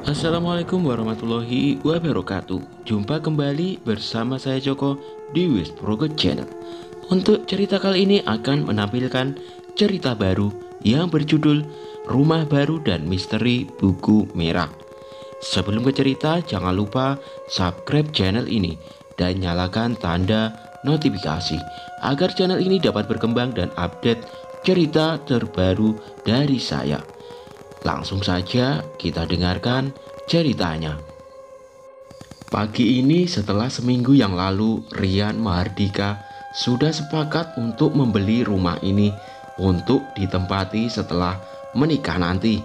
Assalamualaikum warahmatullahi wabarakatuh. Jumpa kembali bersama saya Joko di West Progress Channel. Untuk cerita kali ini akan menampilkan cerita baru yang berjudul Rumah Baru dan Misteri Buku Merah. Sebelum ke cerita, jangan lupa subscribe channel ini dan nyalakan tanda notifikasi agar channel ini dapat berkembang dan update cerita terbaru dari saya. Langsung saja kita dengarkan ceritanya. Pagi ini setelah seminggu yang lalu, Rian Mahardika sudah sepakat untuk membeli rumah ini untuk ditempati setelah menikah nanti.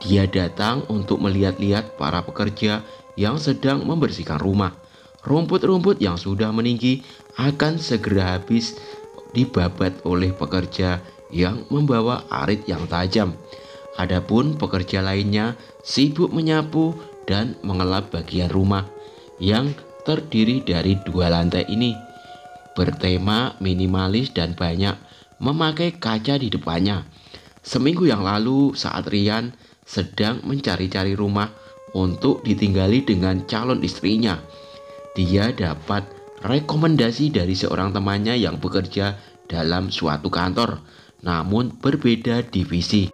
Dia datang untuk melihat-lihat para pekerja yang sedang membersihkan rumah. Rumput-rumput yang sudah meninggi akan segera habis dibabat oleh pekerja yang membawa arit yang tajam. Adapun pekerja lainnya sibuk menyapu dan mengelap bagian rumah yang terdiri dari 2 lantai ini. Bertema minimalis dan banyak memakai kaca di depannya. Seminggu yang lalu saat Rian sedang mencari-cari rumah untuk ditinggali dengan calon istrinya, dia dapat rekomendasi dari seorang temannya yang bekerja dalam suatu kantor, namun berbeda divisi.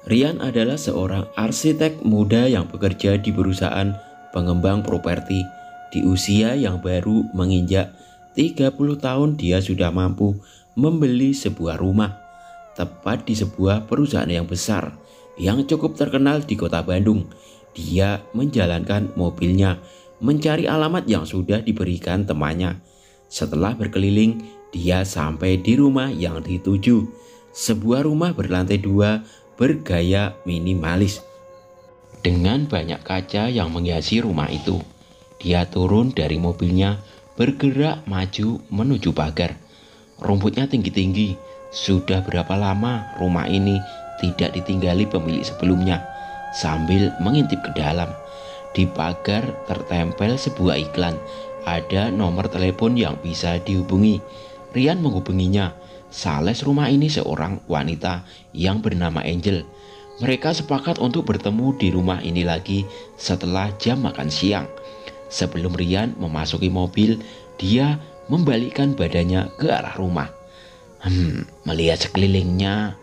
Rian adalah seorang arsitek muda yang bekerja di perusahaan pengembang properti. Di usia yang baru menginjak 30 tahun dia sudah mampu membeli sebuah rumah, tepat di sebuah perusahaan yang besar yang cukup terkenal di kota Bandung. Dia menjalankan mobilnya mencari alamat yang sudah diberikan temannya. Setelah berkeliling, dia sampai di rumah yang dituju. Sebuah rumah berlantai 2 bergaya minimalis dengan banyak kaca yang menghiasi rumah itu. Dia turun dari mobilnya, bergerak maju menuju pagar. Rumputnya tinggi-tinggi. Sudah berapa lama rumah ini tidak ditinggali pemilik sebelumnya? Sambil mengintip ke dalam, di pagar tertempel sebuah iklan. Ada nomor telepon yang bisa dihubungi. Rian menghubunginya. Sales rumah ini seorang wanita yang bernama Angel. Mereka sepakat untuk bertemu di rumah ini lagi setelah jam makan siang. Sebelum Rian memasuki mobil, dia membalikkan badannya ke arah rumah. Melihat sekelilingnya,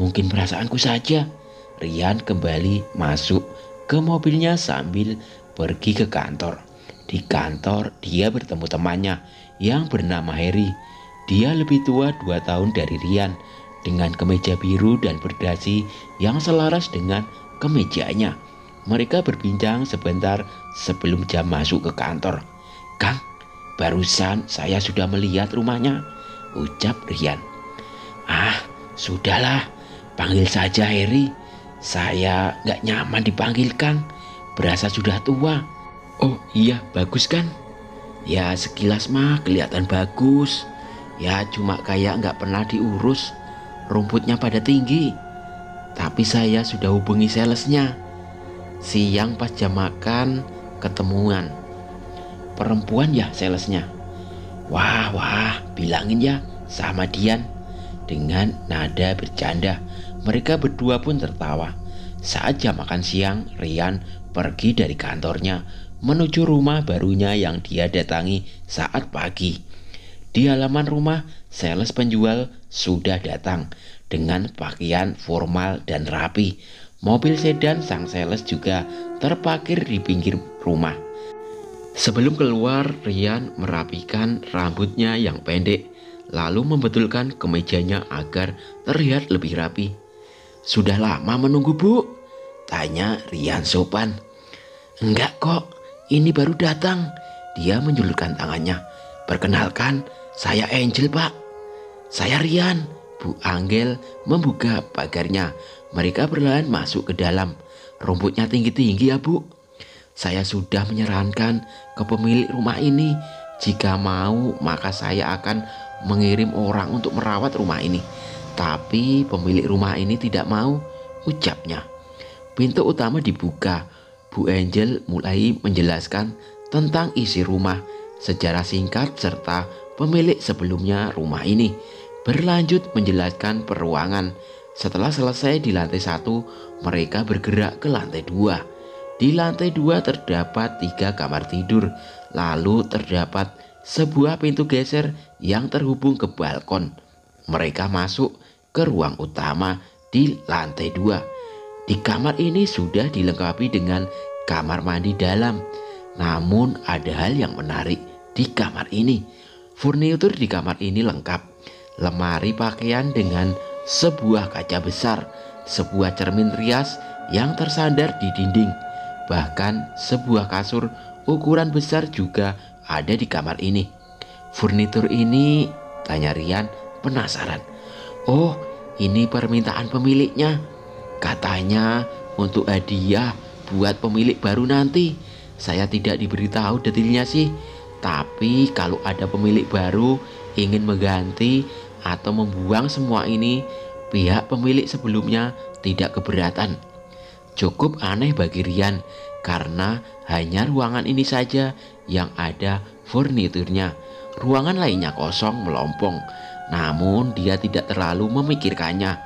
mungkin perasaanku saja. Rian kembali masuk ke mobilnya sambil pergi ke kantor. Di kantor, dia bertemu temannya yang bernama Harry. Dia lebih tua 2 tahun dari Rian, dengan kemeja biru dan berdasi yang selaras dengan kemejanya. Mereka berbincang sebentar sebelum jam masuk ke kantor. "Kang, barusan saya sudah melihat rumahnya," ucap Rian. "Ah, sudahlah, panggil saja Harry. Saya gak nyaman dipanggil Kang, berasa sudah tua." "Oh iya, bagus kan?" "Ya sekilas mah kelihatan bagus. Ya cuma kayak nggak pernah diurus, rumputnya pada tinggi. Tapi saya sudah hubungi salesnya. Siang pas jam makan ketemuan. Perempuan ya salesnya." Wah, bilangin ya sama Dian." Dengan nada bercanda, mereka berdua pun tertawa. Saat jam makan siang, Rian pergi dari kantornya menuju rumah barunya yang dia datangi saat pagi. Di halaman rumah, sales penjual sudah datang dengan pakaian formal dan rapi. Mobil sedan sang sales juga terparkir di pinggir rumah. Sebelum keluar, Rian merapikan rambutnya yang pendek, lalu membetulkan kemejanya agar terlihat lebih rapi. "Sudah lama menunggu, Bu?" tanya Rian sopan. "Enggak kok, ini baru datang." Dia menjulurkan tangannya. "Perkenalkan, saya Angel, Pak." "Saya Rian." Bu Angel membuka pagarnya. Mereka perlahan masuk ke dalam. "Rumputnya tinggi-tinggi ya, Bu. Saya sudah menyarankan ke pemilik rumah ini. Jika mau, maka saya akan mengirim orang untuk merawat rumah ini. Tapi pemilik rumah ini tidak mau," ucapnya. Pintu utama dibuka. Bu Angel mulai menjelaskan tentang isi rumah, sejarah singkat serta pemilik sebelumnya rumah ini. Berlanjut menjelaskan peruangan. Setelah selesai di lantai 1, mereka bergerak ke lantai 2. Di lantai 2 terdapat 3 kamar tidur, lalu terdapat sebuah pintu geser yang terhubung ke balkon. Mereka masuk ke ruang utama di lantai 2. Di kamar ini sudah dilengkapi dengan kamar mandi dalam. Namun ada hal yang menarik di kamar ini. Furnitur di kamar ini lengkap. Lemari pakaian dengan sebuah kaca besar, sebuah cermin rias yang tersandar di dinding. Bahkan sebuah kasur ukuran besar juga ada di kamar ini. Furnitur ini, tanya Rian penasaran. Oh, ini permintaan pemiliknya. Katanya untuk hadiah buat pemilik baru nanti. Saya tidak diberitahu detailnya sih. Tapi kalau ada pemilik baru ingin mengganti atau membuang semua ini, pihak pemilik sebelumnya tidak keberatan. Cukup aneh bagi Rian karena hanya ruangan ini saja yang ada furniturnya. Ruangan lainnya kosong melompong. Namun dia tidak terlalu memikirkannya.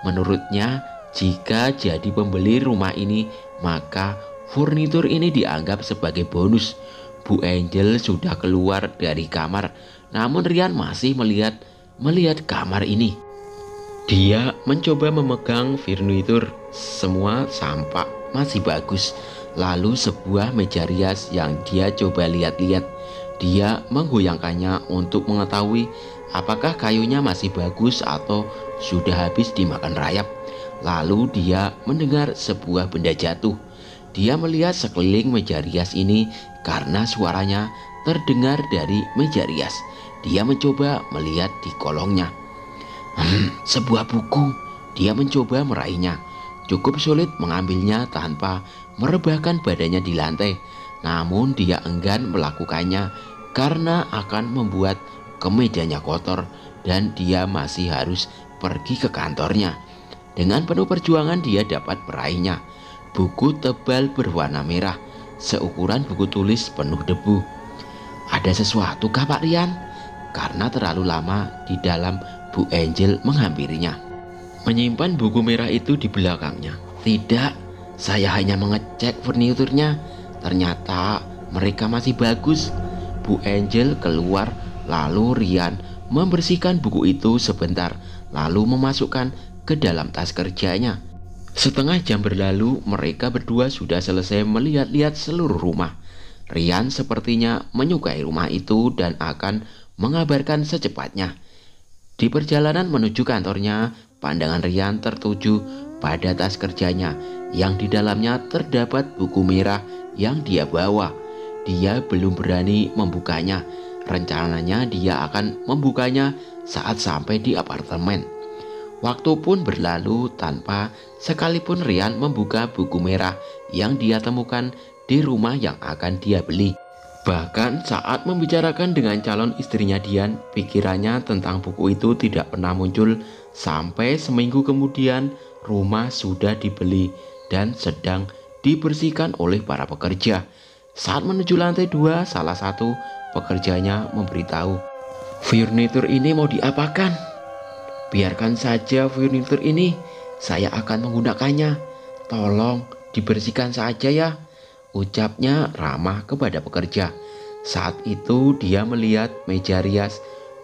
Menurutnya, jika jadi pembeli rumah ini, maka furnitur ini dianggap sebagai bonus. Bu Angel sudah keluar dari kamar, namun Rian masih melihat kamar ini. Dia mencoba memegang furnitur, semua tampak masih bagus. Lalu sebuah meja rias yang dia coba lihat-lihat. Dia menggoyangkannya untuk mengetahui apakah kayunya masih bagus atau sudah habis dimakan rayap. Lalu dia mendengar sebuah benda jatuh. Dia melihat sekeliling meja rias ini karena suaranya terdengar dari meja rias. Dia mencoba melihat di kolongnya. Sebuah buku. Dia mencoba meraihnya. Cukup sulit mengambilnya tanpa merebahkan badannya di lantai. Namun dia enggan melakukannya karena akan membuat kemejanya kotor dan dia masih harus pergi ke kantornya. Dengan penuh perjuangan dia dapat meraihnya. Buku tebal berwarna merah, seukuran buku tulis penuh debu. Ada sesuatu kah Pak Rian? Karena terlalu lama di dalam, Bu Angel menghampirinya. Menyimpan buku merah itu di belakangnya. Tidak, saya hanya mengecek furniturnya. Ternyata mereka masih bagus. Bu Angel keluar, lalu Rian membersihkan buku itu sebentar, lalu memasukkan ke dalam tas kerjanya. Setengah jam berlalu, mereka berdua sudah selesai melihat-lihat seluruh rumah. Rian sepertinya menyukai rumah itu dan akan mengabarkan secepatnya. Di perjalanan menuju kantornya, pandangan Rian tertuju pada tas kerjanya yang di dalamnya terdapat buku merah yang dia bawa. Dia belum berani membukanya. Rencananya dia akan membukanya saat sampai di apartemen. Waktu pun berlalu tanpa sekalipun Rian membuka buku merah yang dia temukan di rumah yang akan dia beli. Bahkan saat membicarakan dengan calon istrinya Dian, pikirannya tentang buku itu tidak pernah muncul sampai seminggu kemudian rumah sudah dibeli dan sedang dibersihkan oleh para pekerja. Saat menuju lantai 2, salah satu pekerjanya memberitahu, "Furnitur ini mau diapakan?" "Biarkan saja furnitur ini, saya akan menggunakannya. Tolong dibersihkan saja ya," ucapnya ramah kepada pekerja. Saat itu dia melihat meja rias.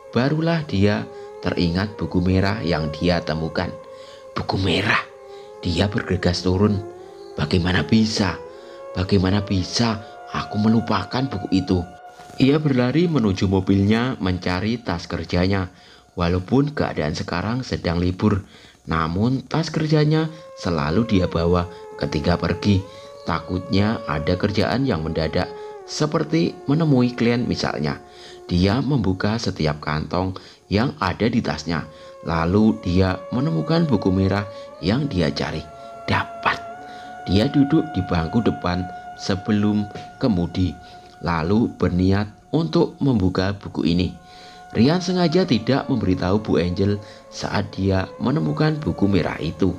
Barulah dia teringat buku merah yang dia temukan. Buku merah. Dia bergegas turun. Bagaimana bisa aku melupakan buku itu? Ia berlari menuju mobilnya mencari tas kerjanya. Walaupun keadaan sekarang sedang libur, namun tas kerjanya selalu dia bawa ketika pergi. Takutnya ada kerjaan yang mendadak, seperti menemui klien misalnya. Dia membuka setiap kantong yang ada di tasnya. Lalu dia menemukan buku merah yang dia cari. Dapat. Dia duduk di bangku depan sebelum kemudi, lalu berniat untuk membuka buku ini. Rian sengaja tidak memberitahu Bu Angel saat dia menemukan buku merah itu.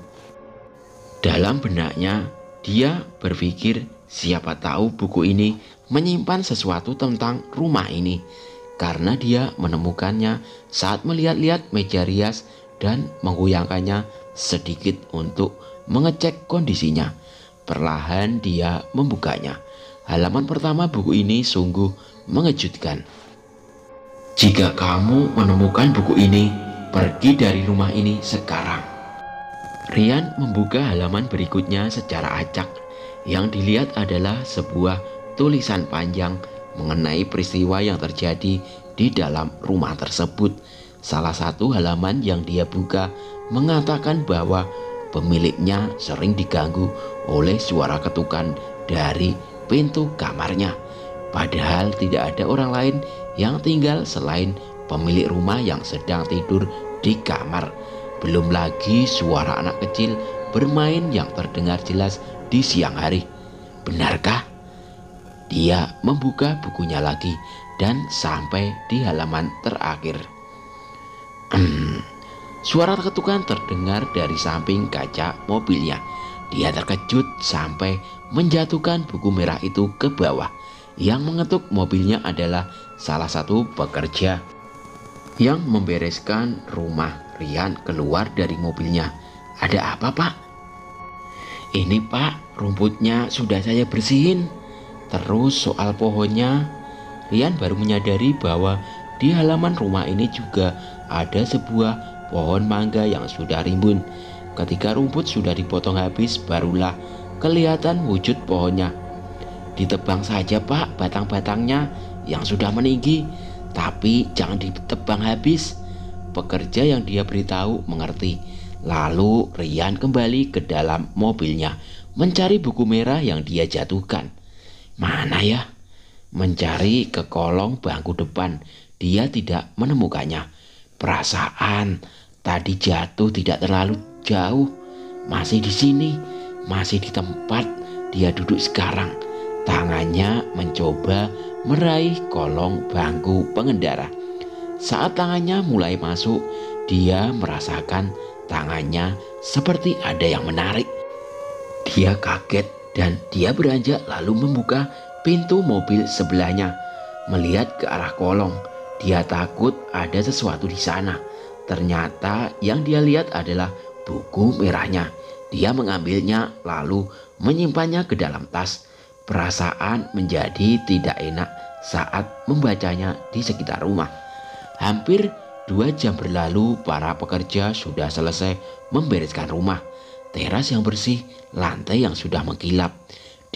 Dalam benaknya, dia berpikir siapa tahu buku ini menyimpan sesuatu tentang rumah ini, karena dia menemukannya saat melihat-lihat meja rias dan menggoyangkannya sedikit untuk mengecek kondisinya. Perlahan dia membukanya. Halaman pertama buku ini sungguh mengejutkan. "Jika kamu menemukan buku ini, pergi dari rumah ini sekarang." Rian membuka halaman berikutnya secara acak. Yang dilihat adalah sebuah tulisan panjang mengenai peristiwa yang terjadi di dalam rumah tersebut. Salah satu halaman yang dia buka mengatakan bahwa pemiliknya sering diganggu oleh suara ketukan dari pintu kamarnya. Padahal tidak ada orang lain yang tinggal selain pemilik rumah yang sedang tidur di kamar. Belum lagi suara anak kecil bermain yang terdengar jelas di siang hari. Benarkah? Dia membuka bukunya lagi dan sampai di halaman terakhir. Suara ketukan terdengar dari samping kaca mobilnya. Dia terkejut sampai menjatuhkan buku merah itu ke bawah. Yang mengetuk mobilnya adalah salah satu pekerja yang membereskan rumah. Rian keluar dari mobilnya. "Ada apa, Pak?" "Ini, Pak, rumputnya sudah saya bersihin. Terus soal pohonnya." Rian baru menyadari bahwa di halaman rumah ini juga ada sebuah pohon mangga yang sudah rimbun. Ketika rumput sudah dipotong habis, barulah kelihatan wujud pohonnya. "Ditebang saja, Pak, batang-batangnya yang sudah meninggi, tapi jangan ditebang habis." Pekerja yang dia beritahu mengerti. Lalu Rian kembali ke dalam mobilnya mencari buku merah yang dia jatuhkan. Mana ya? Mencari ke kolong bangku depan, dia tidak menemukannya. Perasaan tadi jatuh tidak terlalu jauh. Masih di sini, masih di tempat dia duduk sekarang. Tangannya mencoba meraih kolong bangku pengendara. Saat tangannya mulai masuk, dia merasakan tangannya seperti ada yang menarik. Dia kaget dan dia beranjak lalu membuka pintu mobil sebelahnya. Melihat ke arah kolong, dia takut ada sesuatu di sana. Ternyata yang dia lihat adalah buku merahnya. Dia mengambilnya lalu menyimpannya ke dalam tas. Perasaan menjadi tidak enak saat membacanya di sekitar rumah. Hampir 2 jam berlalu, para pekerja sudah selesai membereskan rumah. Teras yang bersih, lantai yang sudah mengkilap,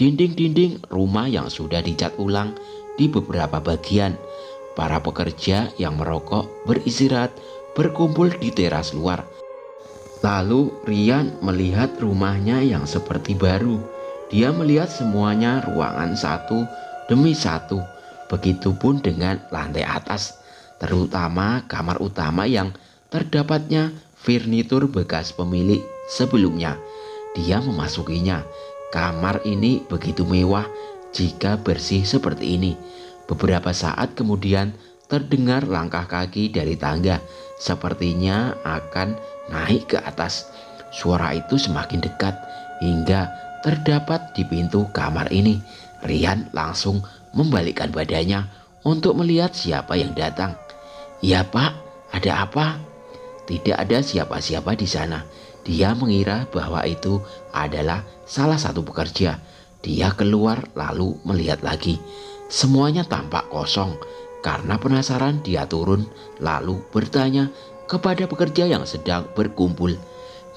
dinding-dinding rumah yang sudah dicat ulang di beberapa bagian. Para pekerja yang merokok beristirahat berkumpul di teras luar. Lalu Rian melihat rumahnya yang seperti baru. Dia melihat semuanya ruangan satu demi satu. Begitupun dengan lantai atas, terutama kamar utama yang terdapatnya furnitur bekas pemilik sebelumnya. Dia memasukinya. Kamar ini begitu mewah jika bersih seperti ini. Beberapa saat kemudian terdengar langkah kaki dari tangga, sepertinya akan naik ke atas. Suara itu semakin dekat hingga terdapat di pintu kamar ini. Rian langsung membalikkan badannya untuk melihat siapa yang datang. "Ya, Pak, ada apa?" Tidak ada siapa-siapa di sana. Dia mengira bahwa itu adalah salah satu pekerja. Dia keluar lalu melihat lagi. Semuanya tampak kosong. Karena penasaran, dia turun lalu bertanya kepada pekerja yang sedang berkumpul.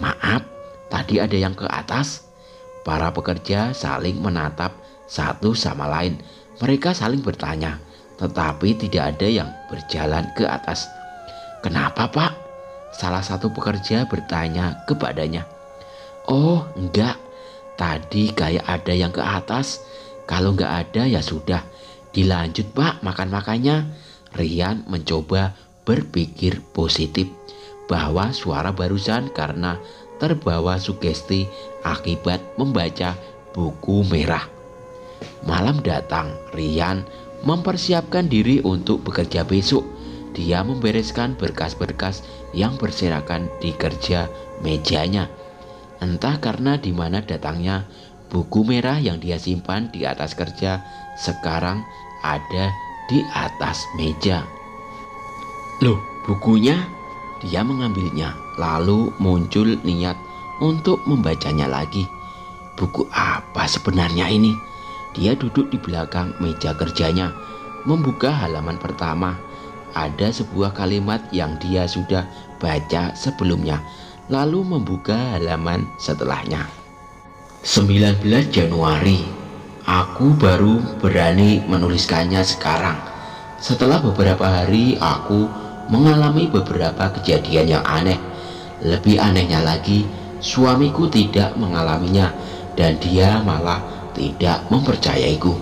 "Maaf, tadi ada yang ke atas?" Para pekerja saling menatap satu sama lain. Mereka saling bertanya, tetapi tidak ada yang berjalan ke atas. "Kenapa, Pak?" salah satu pekerja bertanya kepadanya. "Oh, enggak. Tadi kayak ada yang ke atas. Kalau enggak ada ya sudah. Dilanjut, Pak, makan-makannya." Rian mencoba berpikir positif bahwa suara barusan karena terbawa sugesti akibat membaca buku merah. Malam datang. Rian mempersiapkan diri untuk bekerja besok. Dia membereskan berkas-berkas yang berserakan di kerja mejanya. Entah karena di mana datangnya, buku merah yang dia simpan di atas kerja sekarang ada di atas meja. "Loh, bukunya?" Dia mengambilnya, lalu muncul niat untuk membacanya lagi. Buku apa sebenarnya ini? Dia duduk di belakang meja kerjanya, membuka halaman pertama. Ada sebuah kalimat yang dia sudah baca sebelumnya, lalu membuka halaman setelahnya. 19 Januari. Aku baru berani menuliskannya sekarang. Setelah beberapa hari aku mengalami beberapa kejadian yang aneh. Lebih anehnya lagi, suamiku tidak mengalaminya dan dia malah tidak mempercayaiku.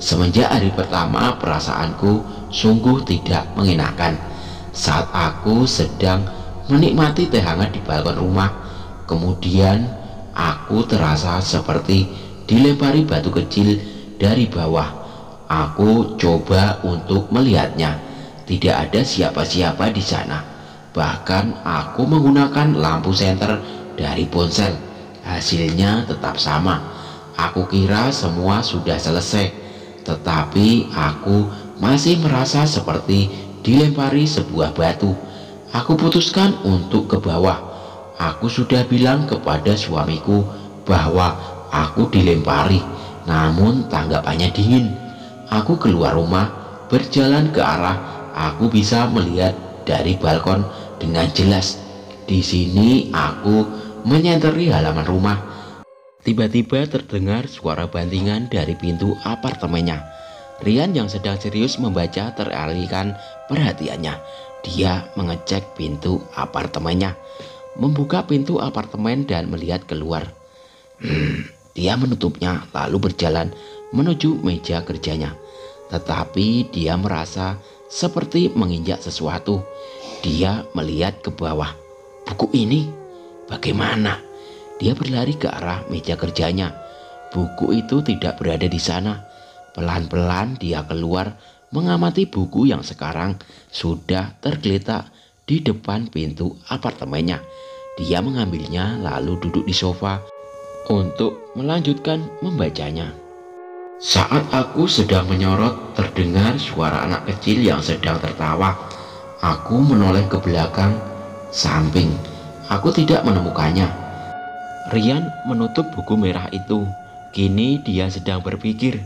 Semenjak hari pertama, perasaanku sungguh tidak mengenakan. Saat aku sedang menikmati teh hangat di balkon rumah, kemudian aku terasa seperti dilempari batu kecil dari bawah. Aku coba untuk melihatnya. Tidak ada siapa-siapa di sana. Bahkan aku menggunakan lampu senter dari ponsel. Hasilnya tetap sama. Aku kira semua sudah selesai, tetapi aku masih merasa seperti dilempari sebuah batu. Aku putuskan untuk ke bawah. Aku sudah bilang kepada suamiku bahwa aku dilempari, namun tanggapannya dingin. Aku keluar rumah, berjalan ke arah aku bisa melihat dari balkon dengan jelas. Di sini aku menyenteri halaman rumah. Tiba-tiba terdengar suara bantingan dari pintu apartemennya. Rian yang sedang serius membaca teralihkan perhatiannya. Dia mengecek pintu apartemennya, membuka pintu apartemen dan melihat keluar. Dia menutupnya lalu berjalan menuju meja kerjanya. Tetapi dia merasa seperti menginjak sesuatu. Dia melihat ke bawah. Buku ini bagaimana? Dia berlari ke arah meja kerjanya. Buku itu tidak berada di sana. Pelan-pelan dia keluar mengamati buku yang sekarang sudah tergeletak di depan pintu apartemennya. Dia mengambilnya lalu duduk di sofa untuk melanjutkan membacanya. Saat aku sedang menyorot, terdengar suara anak kecil yang sedang tertawa. Aku menoleh ke belakang, samping. Aku tidak menemukannya. Rian menutup buku merah itu. Kini dia sedang berpikir,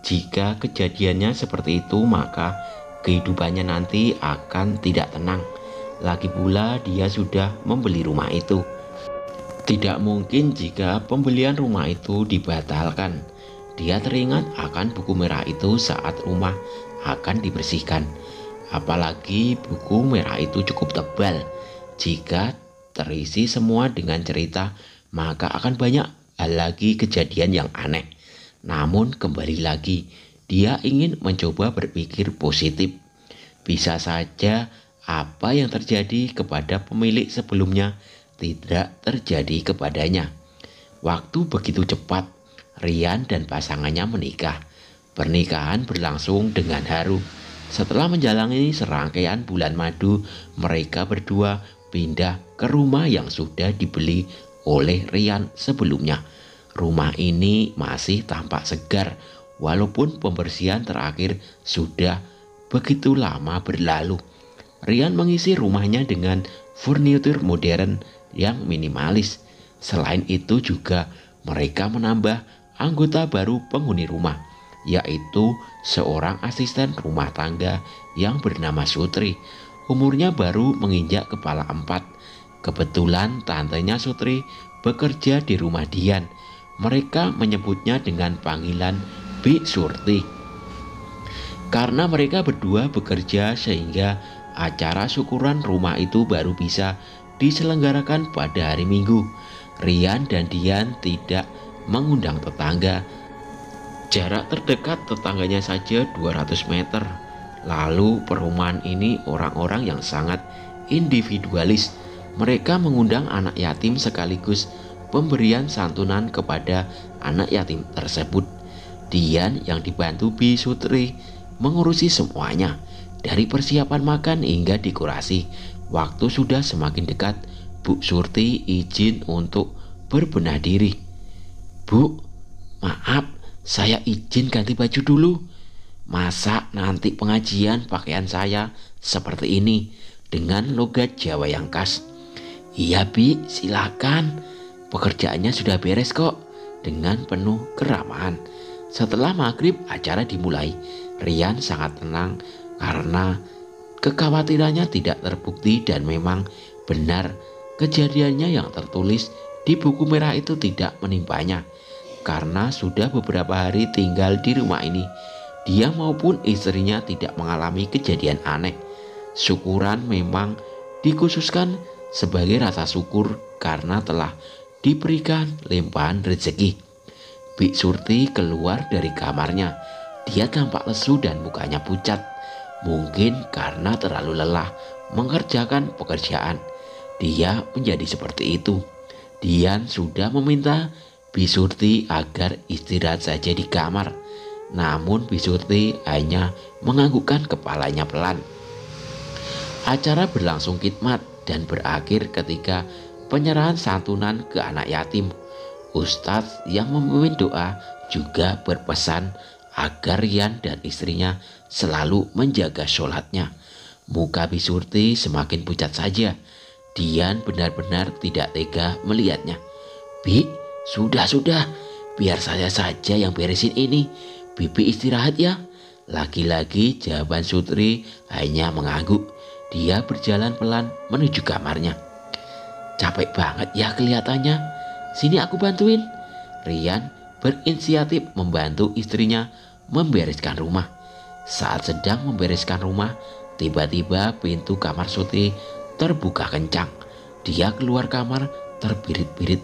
jika kejadiannya seperti itu maka kehidupannya nanti akan tidak tenang. Lagi pula dia sudah membeli rumah itu. Tidak mungkin jika pembelian rumah itu dibatalkan. Dia teringat akan buku merah itu saat rumah akan dibersihkan. Apalagi buku merah itu cukup tebal. Jika terisi semua dengan cerita, maka akan banyak hal lagi kejadian yang aneh. Namun kembali lagi, dia ingin mencoba berpikir positif. Bisa saja apa yang terjadi kepada pemilik sebelumnya tidak terjadi kepadanya. Waktu begitu cepat. Rian dan pasangannya menikah. Pernikahan berlangsung dengan haru. Setelah menjalani serangkaian bulan madu, mereka berdua pindah ke rumah yang sudah dibeli oleh Rian sebelumnya. Rumah ini masih tampak segar, walaupun pembersihan terakhir sudah begitu lama berlalu. Rian mengisi rumahnya dengan furnitur modern yang minimalis. Selain itu juga mereka menambah anggota baru penghuni rumah, yaitu seorang asisten rumah tangga yang bernama Sutri. Umurnya baru menginjak kepala 4. Kebetulan tantenya Sutri bekerja di rumah Dian. Mereka menyebutnya dengan panggilan Bi Surti. Karena mereka berdua bekerja sehingga acara syukuran rumah itu baru bisa diselenggarakan pada hari Minggu. Rian dan Dian tidak mengundang tetangga. Jarak terdekat tetangganya saja 200 meter. Lalu perumahan ini orang-orang yang sangat individualis. Mereka mengundang anak yatim sekaligus pemberian santunan kepada anak yatim tersebut. Dian yang dibantu Bi Sutri mengurusi semuanya, dari persiapan makan hingga dekorasi. Waktu sudah semakin dekat, Bu Surti izin untuk berbenah diri. Bu, maaf, saya izin ganti baju dulu. Masa nanti pengajian pakaian saya seperti ini dengan logat Jawa yang khas? Iya Bi, silakan. Pekerjaannya sudah beres kok. dengan penuh keramahan. Setelah maghrib acara dimulai. Rian sangat tenang karena kekhawatirannya tidak terbukti dan memang benar kejadiannya yang tertulis di buku merah itu tidak menimpanya. Karena sudah beberapa hari tinggal di rumah ini, dia maupun istrinya tidak mengalami kejadian aneh. Syukuran memang dikhususkan sebagai rasa syukur karena telah diberikan limpahan rezeki. Bik Surti keluar dari kamarnya. Dia tampak lesu dan mukanya pucat. Mungkin karena terlalu lelah mengerjakan pekerjaan, dia menjadi seperti itu. Dian sudah meminta Bik Surti agar istirahat saja di kamar. Namun Bik Surti hanya menganggukkan kepalanya pelan. Acara berlangsung khidmat dan berakhir ketika penyerahan santunan ke anak yatim. Ustadz yang memimpin doa juga berpesan agar Rian dan istrinya selalu menjaga sholatnya. Muka Bik Surti semakin pucat saja. Dian benar-benar tidak tega melihatnya. "Bi, sudah, biar saya saja yang beresin ini. Bibi istirahat ya." Lagi-lagi jawaban Sutri hanya mengangguk. Dia berjalan pelan menuju kamarnya. "Capek banget ya kelihatannya. Sini aku bantuin." Rian berinisiatif membantu istrinya membereskan rumah. Saat sedang membereskan rumah, tiba-tiba pintu kamar Sutri terbuka kencang. Dia keluar kamar terbirit-birit.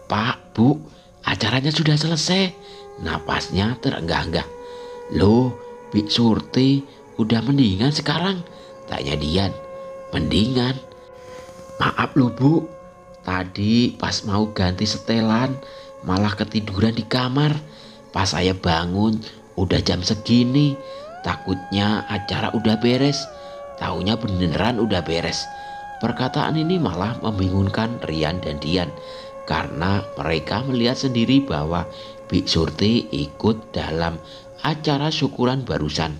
"Pak, Bu, acaranya sudah selesai." Napasnya terenggah-enggah. "Loh, Bik Surti udah mendingan sekarang?" tanya Dian. "Mendingan. Maaf loh Bu, tadi pas mau ganti setelan malah ketiduran di kamar. Pas saya bangun udah jam segini. Takutnya acara udah beres. Taunya beneran udah beres." Perkataan ini malah membingungkan Rian dan Dian karena mereka melihat sendiri bahwa Bik Surti ikut dalam acara syukuran barusan.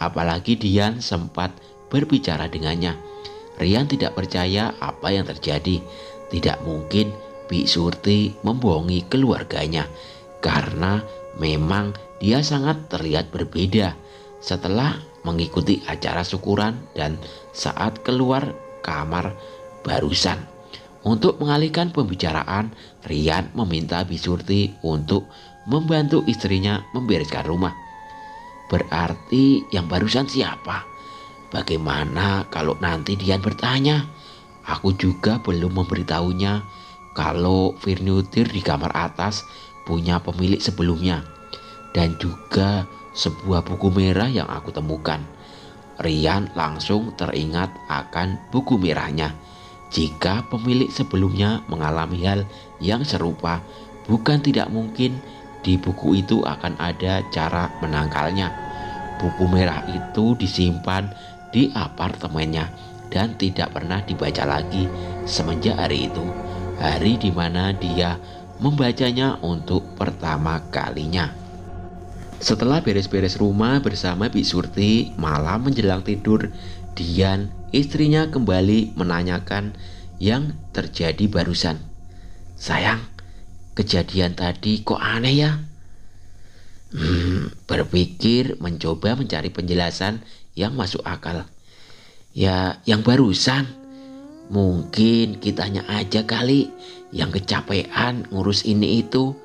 Apalagi Dian sempat berbicara dengannya. Rian tidak percaya apa yang terjadi. Tidak mungkin Bik Surti membohongi keluarganya karena memang dia sangat terlihat berbeda setelah mengikuti acara syukuran dan saat keluar kamar barusan. Untuk mengalihkan pembicaraan, Rian meminta Bik Surti untuk membantu istrinya membereskan rumah. "Berarti yang barusan siapa? Bagaimana kalau nanti Dian bertanya? Aku juga belum memberitahunya kalau furnitur di kamar atas punya pemilik sebelumnya. Dan juga sebuah buku merah yang aku temukan." Rian langsung teringat akan buku merahnya. Jika pemilik sebelumnya mengalami hal yang serupa, bukan tidak mungkin di buku itu akan ada cara menangkalnya. Buku merah itu disimpan di apartemennya dan tidak pernah dibaca lagi semenjak hari itu, hari di mana dia membacanya untuk pertama kalinya. Setelah beres-beres rumah bersama Bik Surti, malam menjelang tidur, Dian, istrinya, kembali menanyakan yang terjadi barusan. "Sayang, kejadian tadi kok aneh ya?" Berpikir mencoba mencari penjelasan yang masuk akal. "Ya, yang barusan. Mungkin kitanya aja kali yang kecapean ngurus ini itu."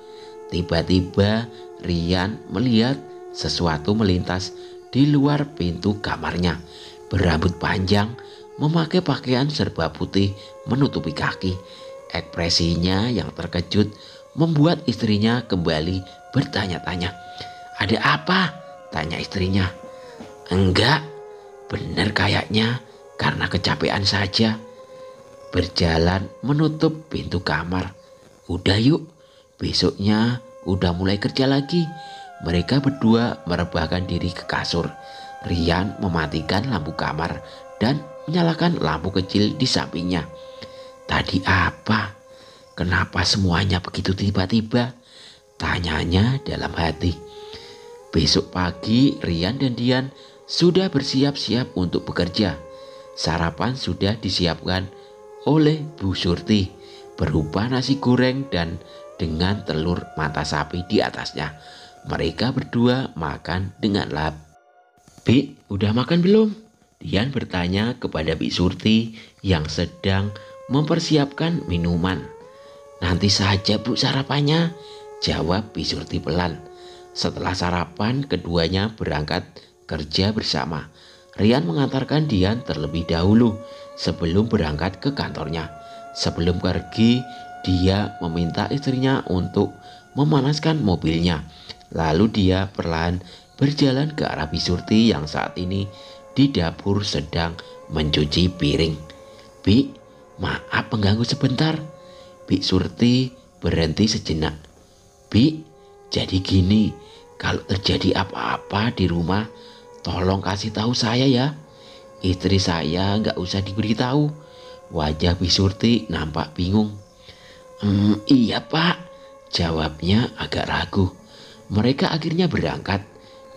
Tiba-tiba Rian melihat sesuatu melintas di luar pintu kamarnya. Berambut panjang, memakai pakaian serba putih menutupi kaki. Ekspresinya yang terkejut membuat istrinya kembali bertanya-tanya. "Ada apa?" tanya istrinya. "Enggak, benar kayaknya karena kecapean saja." Berjalan menutup pintu kamar. "Udah yuk, besoknya udah mulai kerja lagi." Mereka berdua merebahkan diri ke kasur. Rian mematikan lampu kamar dan menyalakan lampu kecil di sampingnya. "Tadi apa? Kenapa semuanya begitu tiba-tiba?" tanyanya dalam hati. Besok pagi Rian dan Dian sudah bersiap-siap untuk bekerja. Sarapan sudah disiapkan oleh Bu Surti. berupa nasi goreng dan dengan telur mata sapi di atasnya. Mereka berdua makan dengan lahap. "Bi, udah makan belum?" Dian bertanya kepada Bi Surti yang sedang mempersiapkan minuman. "Nanti saja Bu sarapannya," jawab Bi Surti pelan. Setelah sarapan, keduanya berangkat kerja bersama. Rian mengantarkan Dian terlebih dahulu sebelum berangkat ke kantornya. Sebelum pergi, dia meminta istrinya untuk memanaskan mobilnya. Lalu dia perlahan berjalan ke arah Bi Surti yang saat ini di dapur sedang mencuci piring. "Bi, maaf mengganggu sebentar." Bi Surti berhenti sejenak. "Bi, jadi gini, kalau terjadi apa-apa di rumah, tolong kasih tahu saya ya. Istri saya nggak usah diberitahu." Wajah Bi Surti nampak bingung. Iya Pak," jawabnya agak ragu. Mereka akhirnya berangkat.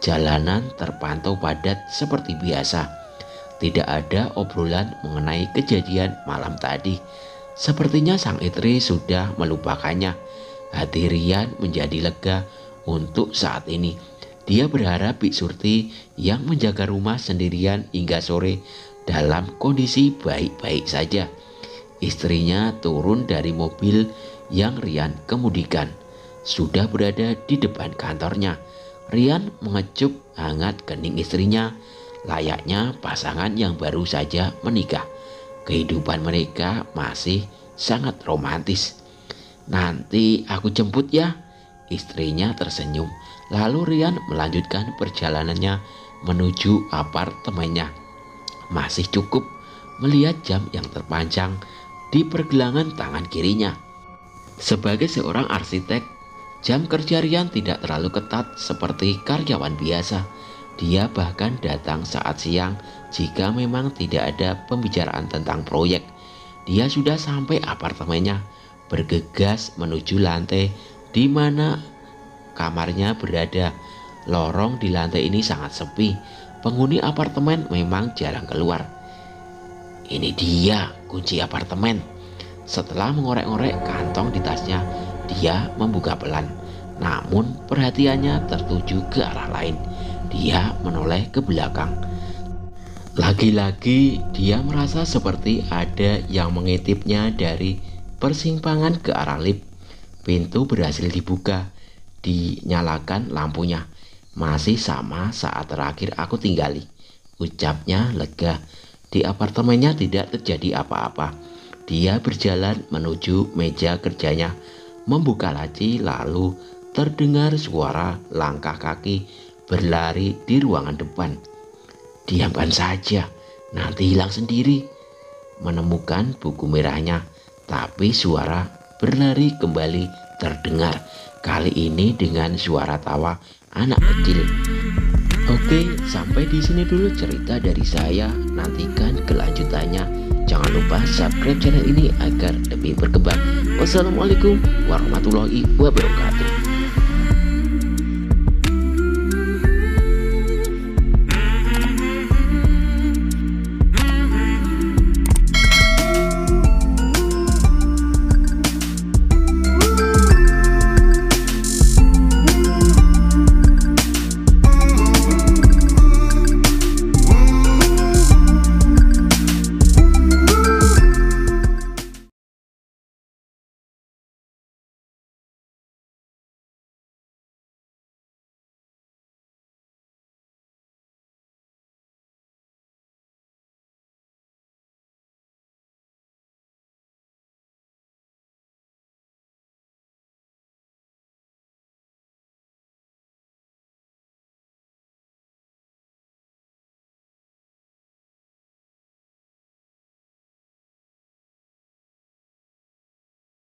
Jalanan terpantau padat seperti biasa. Tidak ada obrolan mengenai kejadian malam tadi. Sepertinya sang istri sudah melupakannya. Hati Rian menjadi lega untuk saat ini. Dia berharap Bi Surti yang menjaga rumah sendirian hingga sore dalam kondisi baik-baik saja. Istrinya turun dari mobil yang Rian kemudikan. Sudah berada di depan kantornya. Rian mengecup hangat kening istrinya, layaknya pasangan yang baru saja menikah. Kehidupan mereka masih sangat romantis. "Nanti aku jemput ya," istrinya tersenyum. Lalu Rian melanjutkan perjalanannya menuju apartemennya. Masih cukup melihat jam yang terpanjang di pergelangan tangan kirinya. Sebagai seorang arsitek, jam kerja Rian tidak terlalu ketat seperti karyawan biasa. Dia bahkan datang saat siang jika memang tidak ada pembicaraan tentang proyek. Dia sudah sampai apartemennya, bergegas menuju lantai di mana kamarnya berada. Lorong di lantai ini sangat sepi. Penghuni apartemen memang jarang keluar. "Ini dia kunci apartemen." Setelah mengorek-ngorek kantong di tasnya, dia membuka pelan. Namun perhatiannya tertuju ke arah lain. Dia menoleh ke belakang. Lagi-lagi dia merasa seperti ada yang mengintipnya dari persimpangan ke arah lift. Pintu berhasil dibuka. Dinyalakan lampunya. "Masih sama saat terakhir aku tinggali," ucapnya lega. Di apartemennya tidak terjadi apa-apa. Dia berjalan menuju meja kerjanya, membuka laci, lalu terdengar suara langkah kaki berlari di ruangan depan. "Diamkan saja, nanti hilang sendiri." Menemukan buku merahnya, tapi suara berlari kembali terdengar. Kali ini dengan suara tawa anak kecil. Oke, sampai di sini dulu cerita dari saya. Nantikan kelanjutannya. Jangan lupa subscribe channel ini agar lebih berkembang. Wassalamualaikum warahmatullahi wabarakatuh.